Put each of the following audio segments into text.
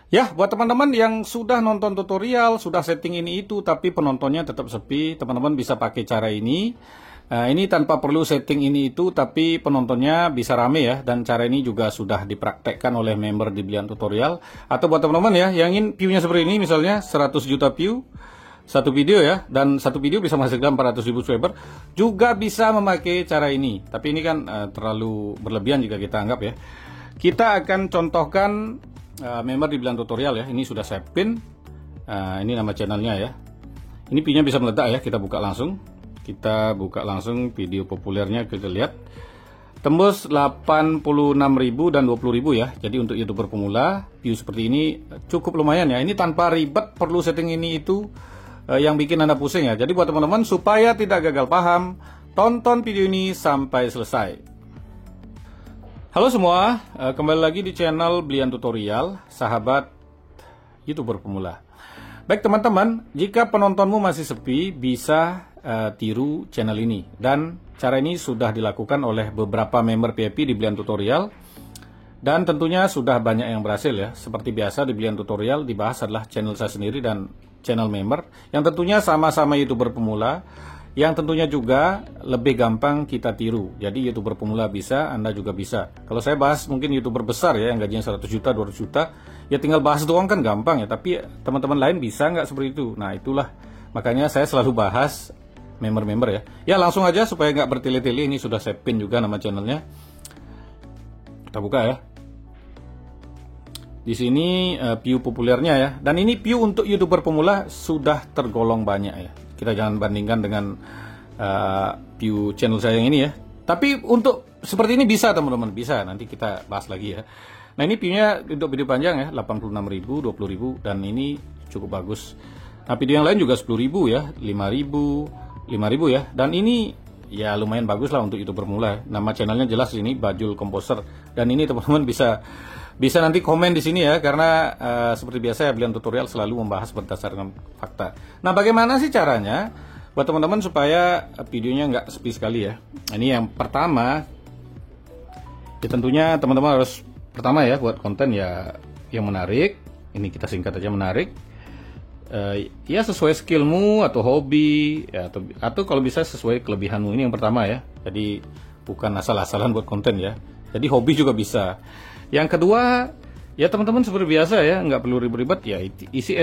Ya, buat teman-teman yang sudah nonton tutorial, sudah setting ini itu, tapi penontonnya tetap sepi, teman-teman bisa pakai cara ini. Ini tanpa perlu setting ini itu, tapi penontonnya bisa rame ya. Dan cara ini juga sudah dipraktekkan oleh member di Blian Tutorial. Atau buat teman-teman ya, yang ingin view-nya seperti ini, misalnya 100 juta view, satu video ya, dan satu video bisa menghasilkan 400.000 subscriber, juga bisa memakai cara ini. Tapi ini kan terlalu berlebihan jika kita anggap ya. Kita akan contohkan member di Blian Tutorial ya. Ini sudah saya pin. Ini nama channelnya ya. Ini pinnya bisa meledak ya. Kita buka langsung. Kita buka langsung video populernya, kita lihat. Tembus 86.000 dan 20.000 ya. Jadi untuk YouTuber pemula, view seperti ini cukup lumayan ya. Ini tanpa ribet perlu setting ini itu yang bikin Anda pusing ya. Jadi buat teman-teman supaya tidak gagal paham, tonton video ini sampai selesai. Halo semua, kembali lagi di channel Blian Tutorial, sahabat YouTuber pemula. Baik teman-teman, jika penontonmu masih sepi, bisa tiru channel ini. Dan cara ini sudah dilakukan oleh beberapa member VIP di Blian Tutorial. Dan tentunya sudah banyak yang berhasil ya. Seperti biasa di Blian Tutorial dibahas adalah channel saya sendiri dan channel member. Yang tentunya sama-sama YouTuber pemula. Yang tentunya juga lebih gampang kita tiru. Jadi YouTuber pemula bisa, Anda juga bisa. Kalau saya bahas mungkin YouTuber besar ya, yang gajinya 100 juta, 200 juta, ya tinggal bahas doang kan gampang ya. Tapi teman-teman lain bisa nggak seperti itu? Nah itulah, makanya saya selalu bahas member-member ya. Ya langsung aja supaya nggak bertele-tele, ini sudah saya pin juga nama channelnya. Kita buka ya. Di sini view populernya ya. Dan ini view untuk YouTuber pemula sudah tergolong banyak ya. Kita jangan bandingkan dengan view channel saya yang ini ya. Tapi untuk seperti ini bisa teman-teman, bisa. Nanti kita bahas lagi ya. Nah ini view-nya untuk video panjang ya, 86.000, 20.000 dan ini cukup bagus. Nah video yang lain juga 10.000 ya, 5.000 ya. Dan ini ya lumayan bagus lah untuk YouTuber pemula. Nama channelnya jelas ini Bajul Komposer. Dan ini teman-teman bisa nanti komen di sini ya, karena seperti biasa ya Blian Tutorial selalu membahas berdasarkan fakta. Nah bagaimana sih caranya buat teman-teman supaya videonya nggak sepi sekali ya. Ini yang pertama ya, tentunya teman-teman harus pertama ya buat konten ya yang menarik. Ini kita singkat aja, menarik ya, sesuai skillmu atau hobi ya, atau kalau bisa sesuai kelebihanmu. Ini yang pertama ya, jadi bukan asal-asalan buat konten ya, jadi hobi juga bisa. Yang kedua, ya teman-teman seperti biasa ya, nggak perlu ribet-ribet ya, isi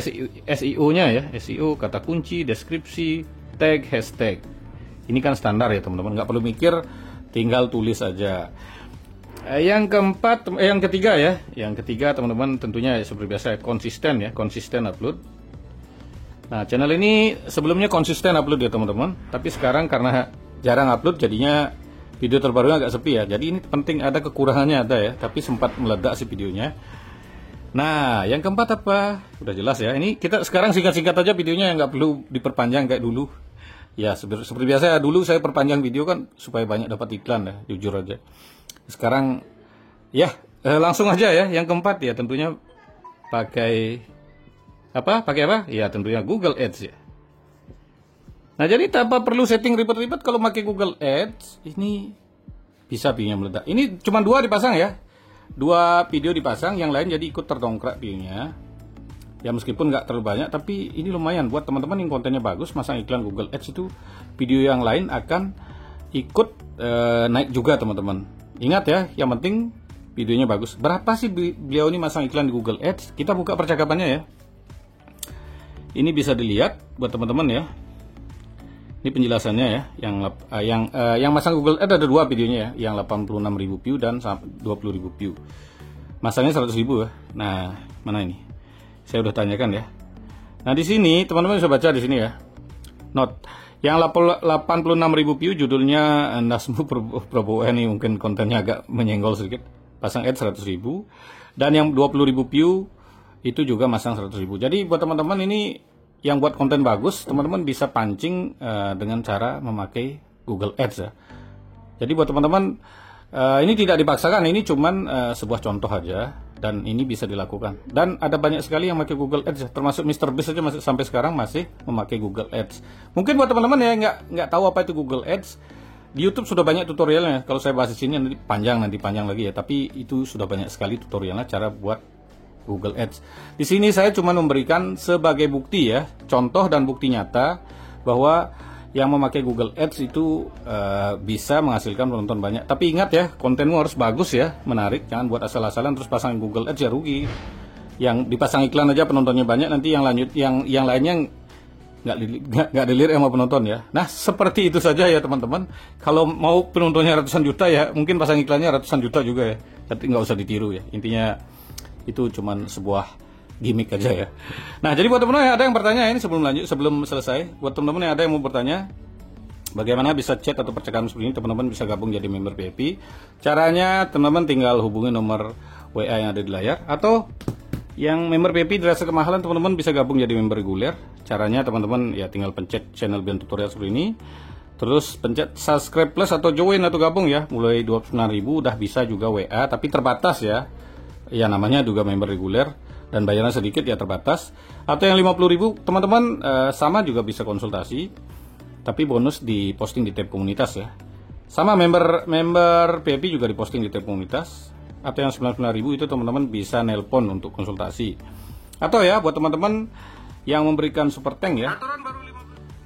SEO-nya ya, SEO, kata kunci, deskripsi, tag, hashtag. Ini kan standar ya teman-teman, nggak perlu mikir, tinggal tulis aja. Yang ketiga teman-teman tentunya seperti biasa konsisten ya, konsisten upload. Nah channel ini sebelumnya konsisten upload ya teman-teman, tapi sekarang karena jarang upload jadinya video terbarunya agak sepi ya. Jadi ini penting, ada kekurangannya ada ya, tapi sempat meledak sih videonya. Nah yang keempat apa? Udah jelas ya. Ini kita sekarang singkat-singkat aja videonya, yang nggak perlu diperpanjang kayak dulu. Ya seperti biasa ya, dulu saya perpanjang video kan supaya banyak dapat iklan ya, jujur aja. Sekarang ya langsung aja ya. Yang keempat ya tentunya pakai apa? Ya tentunya Google Ads ya. Nah jadi tanpa perlu setting ribet-ribet, kalau pakai Google Ads ini bisa view-nya meledak. Ini cuma 2 dipasang ya, 2 video dipasang, yang lain jadi ikut terdongkrak view-nya. Ya meskipun nggak terlalu banyak, tapi ini lumayan buat teman-teman yang kontennya bagus, masang iklan Google Ads itu video yang lain akan ikut naik juga teman-teman. Ingat ya, yang penting videonya bagus. Berapa sih beliau ini masang iklan di Google Ads? Kita buka percakapannya ya. Ini bisa dilihat buat teman-teman ya. Ini penjelasannya ya, yang masang Google Ads ada 2 videonya ya, yang 86.000 view dan 20.000 view. Masangnya 100.000 ya. Nah, mana ini? Saya udah tanyakan ya. Nah, di sini teman-teman bisa baca di sini ya. Note, yang 86.000 view judulnya Nasmu Prabowo ini mungkin kontennya agak menyenggol sedikit. Pasang ads 100.000 dan yang 20.000 view itu juga masang 100.000. Jadi buat teman-teman ini yang buat konten bagus, teman-teman bisa pancing dengan cara memakai Google Ads ya. Jadi buat teman-teman ini tidak dipaksakan, ini cuman sebuah contoh aja, dan ini bisa dilakukan. Dan ada banyak sekali yang memakai Google Ads ya, termasuk MrBeast aja sampai sekarang masih memakai Google Ads. Mungkin buat teman-teman ya nggak tahu apa itu Google Ads, di YouTube sudah banyak tutorialnya. Kalau saya bahas di sini nanti panjang lagi ya, tapi itu sudah banyak sekali tutorialnya cara buat Google Ads. Di sini saya cuma memberikan sebagai bukti ya, contoh dan bukti nyata bahwa yang memakai Google Ads itu bisa menghasilkan penonton banyak. Tapi ingat ya, kontenmu harus bagus ya, menarik. Jangan buat asal-asalan terus pasang Google Ads ya rugi. Yang dipasang iklan aja penontonnya banyak, nanti yang lainnya nggak dilirik sama penonton ya. Nah seperti itu saja ya teman-teman. Kalau mau penontonnya ratusan juta ya, mungkin pasang iklannya ratusan juta juga ya. Tapi nggak usah ditiru ya. Intinya itu cuman sebuah gimmick aja ya. Nah jadi buat teman-teman yang ada yang bertanya ini sebelum selesai, buat teman-teman yang ada yang mau bertanya bagaimana bisa chat atau percakapan seperti ini, teman-teman bisa gabung jadi member VIP. Caranya teman-teman tinggal hubungi nomor WA yang ada di layar, atau yang member VIP dirasa kemahalan, teman-teman bisa gabung jadi member reguler. Caranya teman-teman ya tinggal pencet channel Bion Tutorial seperti ini, terus pencet subscribe plus atau join atau gabung ya. Mulai 29.000 udah bisa juga WA, tapi terbatas ya. Ya namanya juga member reguler dan bayaran sedikit ya terbatas. Atau yang 50.000 teman-teman sama juga bisa konsultasi, tapi bonus di posting di tab komunitas ya. Sama member VIP juga diposting di tab komunitas. Atau yang 99.000 itu teman-teman bisa nelpon untuk konsultasi. Atau ya buat teman-teman yang memberikan super thank ya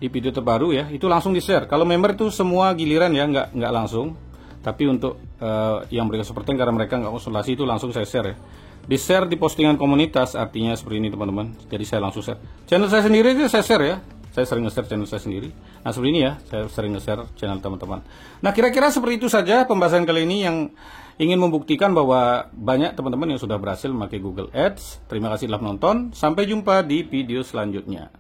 di video terbaru ya, itu langsung di share. Kalau member itu semua giliran ya, nggak langsung. Tapi untuk yang memberikan super thank karena mereka nggak konsultasi, itu langsung saya share ya. Di share di postingan komunitas, artinya seperti ini teman-teman. Jadi saya langsung share. Channel saya sendiri itu saya share ya. Saya sering nge-share channel saya sendiri. Nah seperti ini ya, saya sering nge-share channel teman-teman. Nah kira-kira seperti itu saja pembahasan kali ini yang ingin membuktikan bahwa banyak teman-teman yang sudah berhasil memakai Google Ads. Terima kasih telah menonton. Sampai jumpa di video selanjutnya.